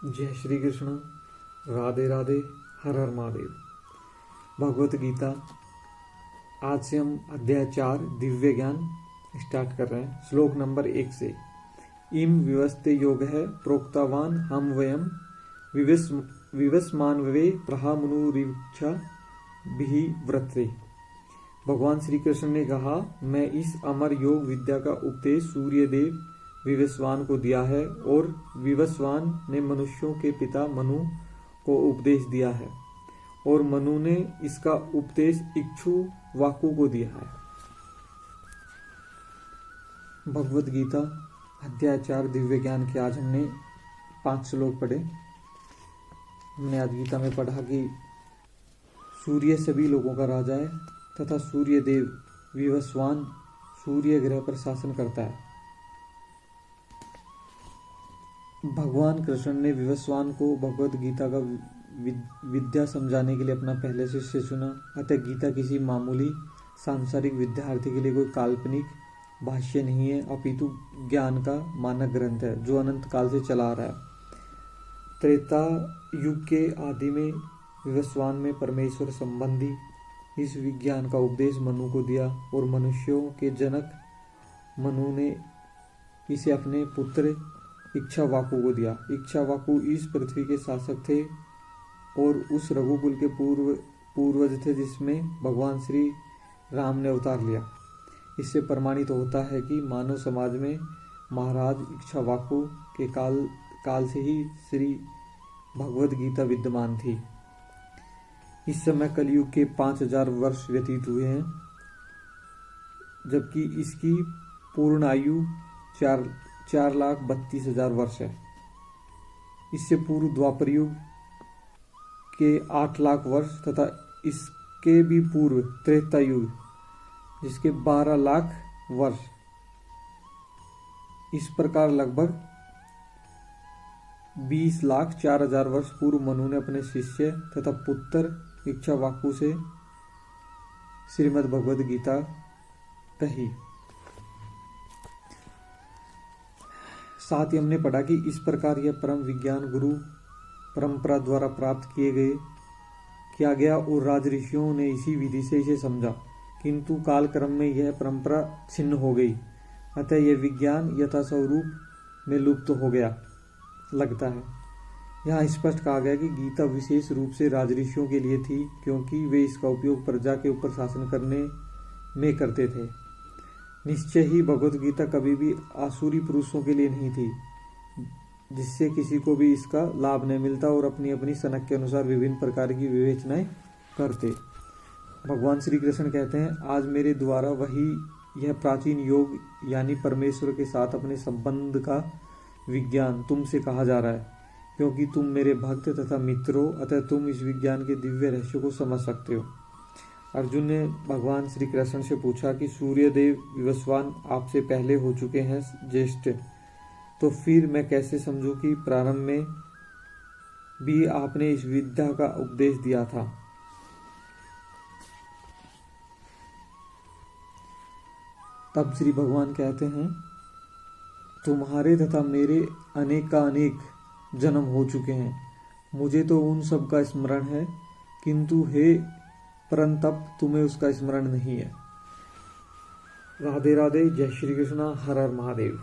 जय श्री कृष्ण। राधे राधे। हर हर महादेव। भगवत गीता। आज से हम अध्याय 4 दिव्य ज्ञान स्टार्ट कर रहे हैं। श्लोक नंबर 1 से। इम विवस्ते योग है प्रोक्तावान हम वयम विवस्मानवे प्रहामनुरिक्षा भी व्रते। भगवान श्री कृष्ण ने कहा, मैं इस अमर योग विद्या का उपदेश सूर्यदेव विवस्वान को दिया है और विवस्वान ने मनुष्यों के पिता मनु को उपदेश दिया है और मनु ने इसका उपदेश इक्ष्वाकु को दिया है। भगवत गीता अध्याय 4 दिव्य ज्ञान के आज हमने 5 श्लोक पढ़े। हमने आज गीता में पढ़ा कि सूर्य सभी लोगों का राजा है तथा सूर्य देव विवस्वान सूर्य ग्रह पर शासन करता है। भगवान कृष्ण ने विवस्वान को भगवत गीता का विद्या समझाने के लिए अपना पहले शिष्य चुना। अतः गीता किसी मामूली सांसारिक विद्यार्थी के लिए कोई काल्पनिक भाष्य नहीं है, अपितु ज्ञान का मानक ग्रंथ है जो अनंत काल से चला आ रहा है। त्रेता युग के आदि में विवस्वान में परमेश्वर संबंधी इस विज्ञान का उपदेश मनु को दिया और मनुष्यों के जनक मनु ने इसे अपने पुत्र इक्ष्वाकु को दिया। इक्ष्वाकु इस पृथ्वी के शासक थे और उस रघुकुल के पूर्वज थे जिसमें भगवान श्री राम ने अवतार लिया। इससे प्रमाणित होता है कि मानव समाज में महाराज इक्ष्वाकु के काल से ही श्री भगवत गीता विद्यमान थी। इस समय कलयुग के 5000 वर्ष व्यतीत हुए हैं, जबकि इसकी पूर्ण आयु 4,32,000 वर्ष है। इससे पूर्व द्वापर युग के 8 लाख वर्ष तथा इसके भी पूर्व त्रेता युग जिसके 12 लाख वर्ष। इस प्रकार लगभग 20,04,000 वर्ष पूर्व मनु ने अपने शिष्य तथा पुत्र इक्ष्वाकु से श्रीमद् भगवद गीता कही। साथ ही हमने पढ़ा कि इस प्रकार यह परम विज्ञान गुरु परंपरा द्वारा प्राप्त किया गया और राज ऋषियों ने इसी विधि से इसे समझा, किंतु कालक्रम में यह परंपरा छिन्न हो गई। अतः यह विज्ञान यथास्वरूप में लुप्त हो गया लगता है। यहाँ स्पष्ट कहा गया कि गीता विशेष रूप से राज ऋषियों के लिए थी, क्योंकि वे इसका उपयोग प्रजा के ऊपर शासन करने में करते थे। निश्चय ही भगवत गीता कभी भी आसुरी पुरुषों के लिए नहीं थी, जिससे किसी को भी इसका लाभ नहीं मिलता और अपनी अपनी सनक के अनुसार विभिन्न प्रकार की विवेचनाएं करते। भगवान श्री कृष्ण कहते हैं, आज मेरे द्वारा वही यह प्राचीन योग यानी परमेश्वर के साथ अपने संबंध का विज्ञान तुमसे कहा जा रहा है, क्योंकि तुम मेरे भक्त तथा मित्रों, अतः तुम इस विज्ञान के दिव्य रहस्य को समझ सकते हो। अर्जुन ने भगवान श्री कृष्ण से पूछा कि सूर्यदेव विवस्वान आपसे पहले हो चुके हैं ज्येष्ठ, तो फिर मैं कैसे समझूं कि प्रारंभ में भी आपने इस विद्या का उपदेश दिया था। तब श्री भगवान कहते हैं, तुम्हारे तथा मेरे अनेक का अनेक जन्म हो चुके हैं, मुझे तो उन सब का स्मरण है, किंतु हे परंतप तुम्हें उसका स्मरण नहीं है। राधे राधे। जय श्री कृष्ण। हर हर महादेव।